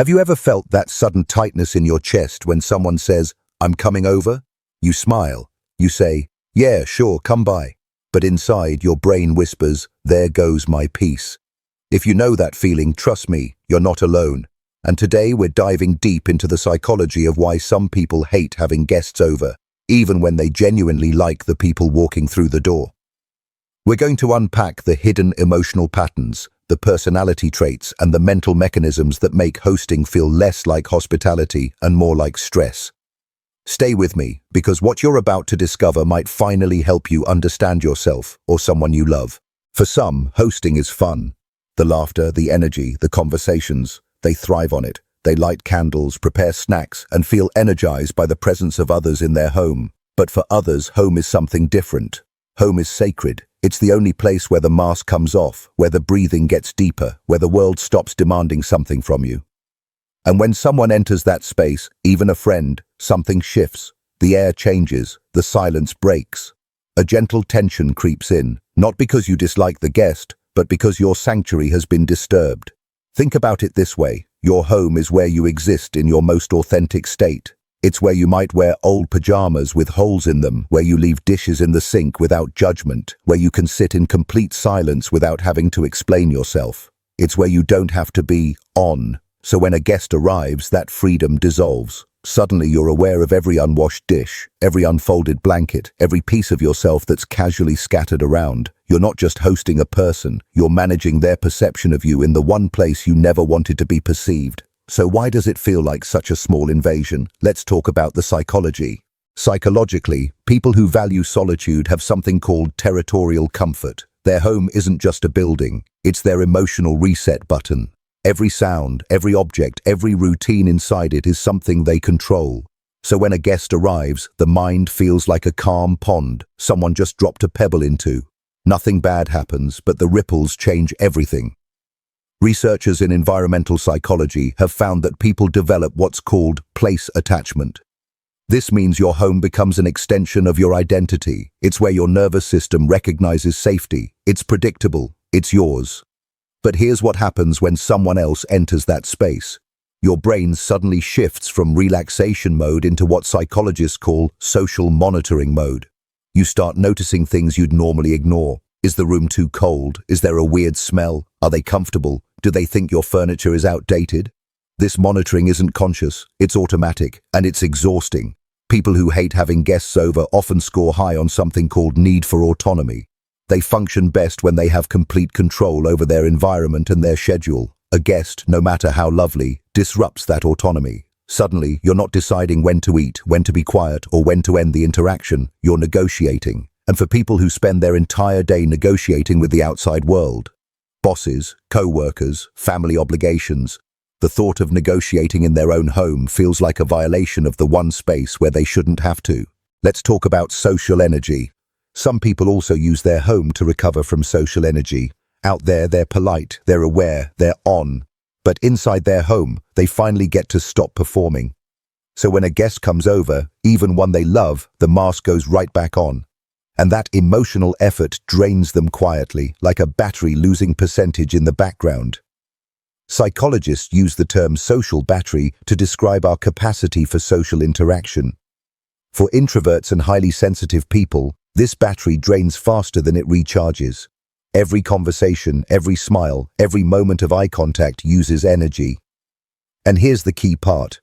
Have you ever felt that sudden tightness in your chest when someone says, "I'm coming over"? You smile. You say, "Yeah, sure, come by." But inside, your brain whispers, "There goes my peace." If you know that feeling, trust me, you're not alone. And today we're diving deep into the psychology of why some people hate having guests over, even when they genuinely like the people walking through the door. We're going to unpack the hidden emotional patterns, the personality traits, and the mental mechanisms that make hosting feel less like hospitality and more like stress. Stay with me, because what you're about to discover might finally help you understand yourself or someone you love. For some, hosting is fun. The laughter, the energy, the conversations, they thrive on it. They light candles, prepare snacks, and feel energized by the presence of others in their home. But for others, home is something different. Home is sacred. It's the only place where the mask comes off, where the breathing gets deeper, where the world stops demanding something from you. And when someone enters that space, even a friend, something shifts. The air changes, the silence breaks. A gentle tension creeps in, not because you dislike the guest, but because your sanctuary has been disturbed. Think about it this way. Your home is where you exist in your most authentic state. It's where you might wear old pajamas with holes in them, where you leave dishes in the sink without judgment, where you can sit in complete silence without having to explain yourself. It's where you don't have to be on. So when a guest arrives, that freedom dissolves. Suddenly you're aware of every unwashed dish, every unfolded blanket, every piece of yourself that's casually scattered around. You're not just hosting a person, you're managing their perception of you in the one place you never wanted to be perceived. So why does it feel like such a small invasion? Let's talk about the psychology. Psychologically, people who value solitude have something called territorial comfort. Their home isn't just a building, it's their emotional reset button. Every sound, every object, every routine inside it is something they control. So when a guest arrives, the mind feels like a calm pond someone just dropped a pebble into. Nothing bad happens, but the ripples change everything. Researchers in environmental psychology have found that people develop what's called place attachment. This means your home becomes an extension of your identity. It's where your nervous system recognizes safety. It's predictable. It's yours. But here's what happens when someone else enters that space. Your brain suddenly shifts from relaxation mode into what psychologists call social monitoring mode. You start noticing things you'd normally ignore. Is the room too cold? Is there a weird smell? Are they comfortable? Do they think your furniture is outdated? This monitoring isn't conscious, it's automatic, and it's exhausting. People who hate having guests over often score high on something called need for autonomy. They function best when they have complete control over their environment and their schedule. A guest, no matter how lovely, disrupts that autonomy. Suddenly, you're not deciding when to eat, when to be quiet, or when to end the interaction. You're negotiating. And for people who spend their entire day negotiating with the outside world, bosses, co-workers, family obligations, the thought of negotiating in their own home feels like a violation of the one space where they shouldn't have to. Let's talk about social energy. Some people also use their home to recover from social energy. Out there, they're polite, they're aware, they're on. But inside their home, they finally get to stop performing. So when a guest comes over, even one they love, the mask goes right back on. And that emotional effort drains them quietly, like a battery losing percentage in the background. Psychologists use the term social battery to describe our capacity for social interaction. For introverts and highly sensitive people, this battery drains faster than it recharges. Every conversation, every smile, every moment of eye contact uses energy. And here's the key part.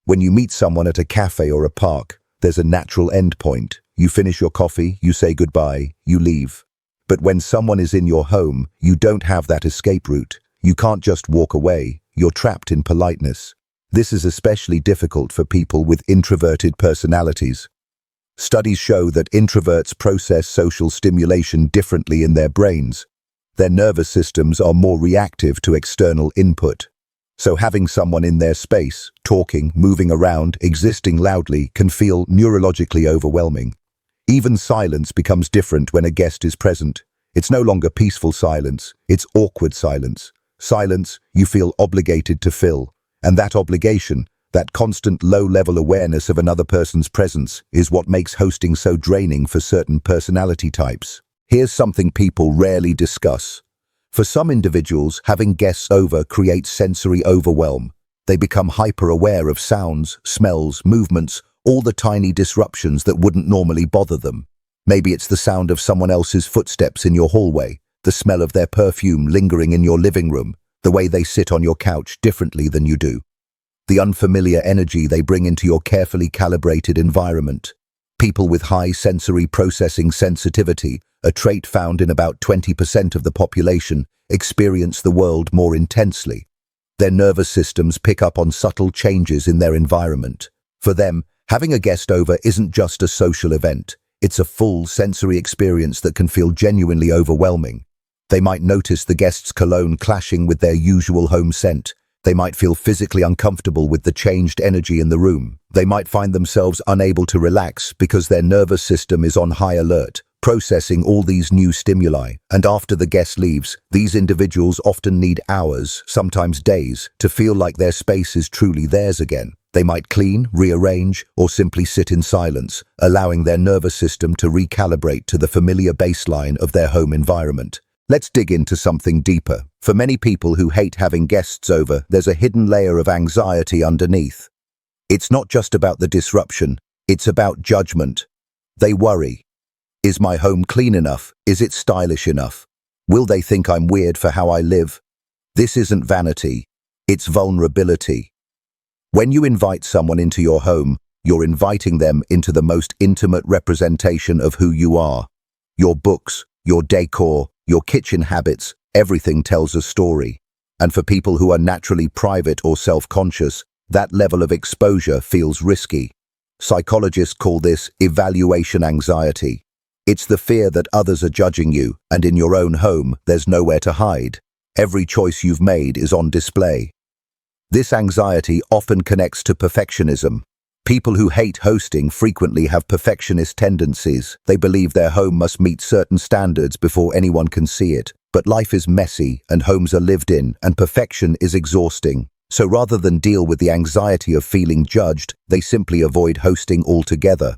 When you meet someone at a cafe or a park, there's a natural end point. You finish your coffee, you say goodbye, you leave. But when someone is in your home, you don't have that escape route. You can't just walk away. You're trapped in politeness. This is especially difficult for people with introverted personalities. Studies show that introverts process social stimulation differently in their brains. Their nervous systems are more reactive to external input. So having someone in their space, talking, moving around, existing loudly, can feel neurologically overwhelming. Even silence becomes different when a guest is present. It's no longer peaceful silence, it's awkward silence. Silence you feel obligated to fill. And that obligation, that constant low-level awareness of another person's presence, is what makes hosting so draining for certain personality types. Here's something people rarely discuss. For some individuals, having guests over creates sensory overwhelm. They become hyper-aware of sounds, smells, movements, all the tiny disruptions that wouldn't normally bother them. Maybe it's the sound of someone else's footsteps in your hallway, the smell of their perfume lingering in your living room, the way they sit on your couch differently than you do. The unfamiliar energy they bring into your carefully calibrated environment. People with high sensory processing sensitivity, a trait found in about 20% of the population, experience the world more intensely. Their nervous systems pick up on subtle changes in their environment. For them, having a guest over isn't just a social event. It's a full sensory experience that can feel genuinely overwhelming. They might notice the guest's cologne clashing with their usual home scent. They might feel physically uncomfortable with the changed energy in the room. They might find themselves unable to relax because their nervous system is on high alert, processing all these new stimuli. And after the guest leaves, these individuals often need hours, sometimes days, to feel like their space is truly theirs again. They might clean, rearrange, or simply sit in silence, allowing their nervous system to recalibrate to the familiar baseline of their home environment. Let's dig into something deeper. For many people who hate having guests over, there's a hidden layer of anxiety underneath. It's not just about the disruption, it's about judgment. They worry. Is my home clean enough? Is it stylish enough? Will they think I'm weird for how I live? This isn't vanity, it's vulnerability. When you invite someone into your home, you're inviting them into the most intimate representation of who you are. Your books, your decor, your kitchen habits, everything tells a story. And for people who are naturally private or self-conscious, that level of exposure feels risky. Psychologists call this evaluation anxiety. It's the fear that others are judging you, and in your own home, there's nowhere to hide. Every choice you've made is on display. This anxiety often connects to perfectionism. People who hate hosting frequently have perfectionist tendencies. They believe their home must meet certain standards before anyone can see it. But life is messy, and homes are lived in, and perfection is exhausting. So rather than deal with the anxiety of feeling judged, they simply avoid hosting altogether.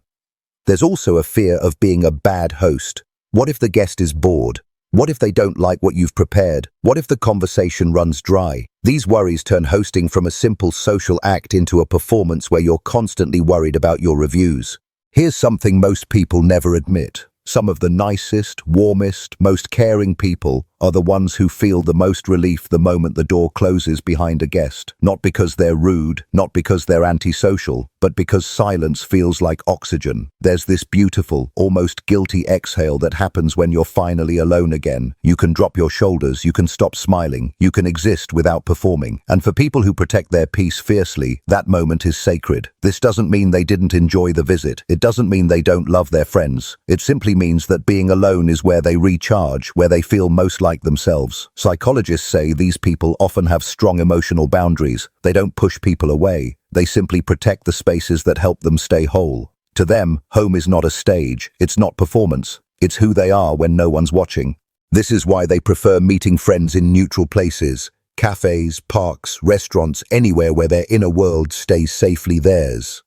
There's also a fear of being a bad host. What if the guest is bored? What if they don't like what you've prepared? What if the conversation runs dry? These worries turn hosting from a simple social act into a performance where you're constantly worried about your reviews. Here's something most people never admit. Some of the nicest, warmest, most caring people are the ones who feel the most relief the moment the door closes behind a guest. Not because they're rude, not because they're antisocial, but because silence feels like oxygen. There's this beautiful, almost guilty exhale that happens when you're finally alone again. You can drop your shoulders, you can stop smiling, you can exist without performing. And for people who protect their peace fiercely, that moment is sacred. This doesn't mean they didn't enjoy the visit. It doesn't mean they don't love their friends. It simply means that being alone is where they recharge, where they feel most like themselves. Psychologists say these people often have strong emotional boundaries. They don't push people away. They simply protect the spaces that help them stay whole. To them, home is not a stage. It's not performance. It's who they are when no one's watching. This is why they prefer meeting friends in neutral places. Cafes, parks, restaurants, anywhere where their inner world stays safely theirs.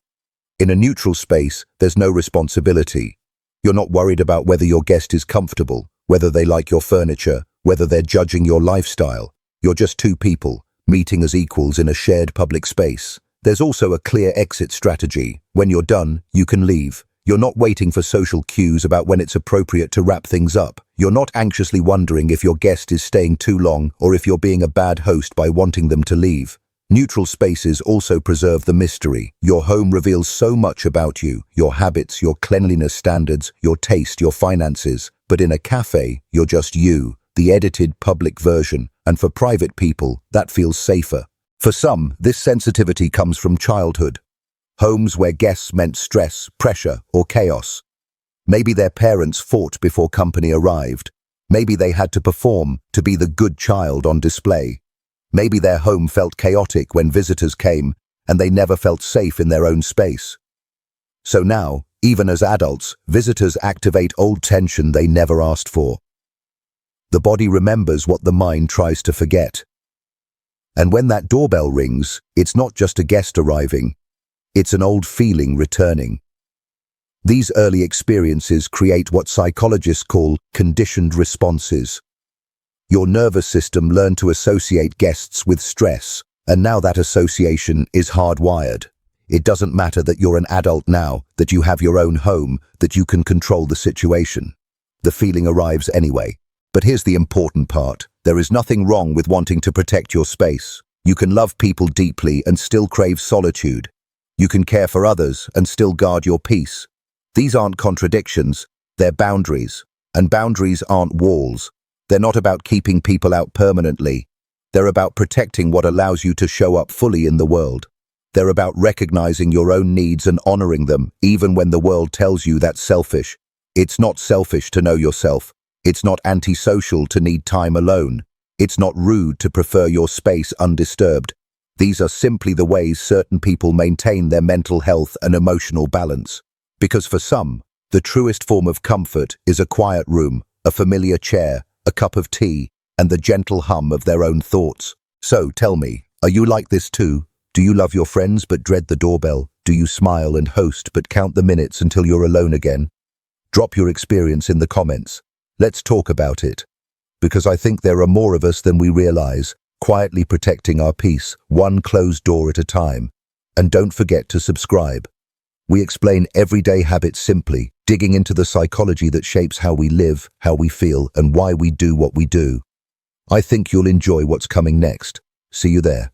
In a neutral space, there's no responsibility. You're not worried about whether your guest is comfortable, whether they like your furniture, whether they're judging your lifestyle. You're just two people, meeting as equals in a shared public space. There's also a clear exit strategy. When you're done, you can leave. You're not waiting for social cues about when it's appropriate to wrap things up. You're not anxiously wondering if your guest is staying too long or if you're being a bad host by wanting them to leave. Neutral spaces also preserve the mystery. Your home reveals so much about you, your habits, your cleanliness standards, your taste, your finances. But in a cafe, you're just you, the edited public version. And for private people, that feels safer. For some, this sensitivity comes from childhood. Homes where guests meant stress, pressure, or chaos. Maybe their parents fought before company arrived. Maybe they had to perform to be the good child on display. Maybe their home felt chaotic when visitors came, and they never felt safe in their own space. So now, even as adults, visitors activate old tension they never asked for. The body remembers what the mind tries to forget. And when that doorbell rings, it's not just a guest arriving. It's an old feeling returning. These early experiences create what psychologists call conditioned responses. Your nervous system learned to associate guests with stress, And now that association is hardwired. It doesn't matter that you're an adult now, that you have your own home, that you can control the situation. The feeling arrives anyway. But here's the important part. There is nothing wrong with wanting to protect your space. You can love people deeply and still crave solitude. You can care for others and still guard your peace. These aren't contradictions, they're boundaries. And boundaries aren't walls. They're not about keeping people out permanently. They're about protecting what allows you to show up fully in the world. They're about recognizing your own needs and honoring them, even when the world tells you that's selfish. It's not selfish to know yourself. It's not antisocial to need time alone. It's not rude to prefer your space undisturbed. These are simply the ways certain people maintain their mental health and emotional balance. Because for some, the truest form of comfort is a quiet room, a familiar chair, a cup of tea, and the gentle hum of their own thoughts. So tell me, are you like this too? Do you love your friends but dread the doorbell? Do you smile and host but count the minutes until you're alone again? Drop your experience in the comments. Let's talk about it. Because I think there are more of us than we realize, quietly protecting our peace, one closed door at a time. And don't forget to subscribe. We explain everyday habits simply, digging into the psychology that shapes how we live, how we feel, and why we do what we do. I think you'll enjoy what's coming next. See you there.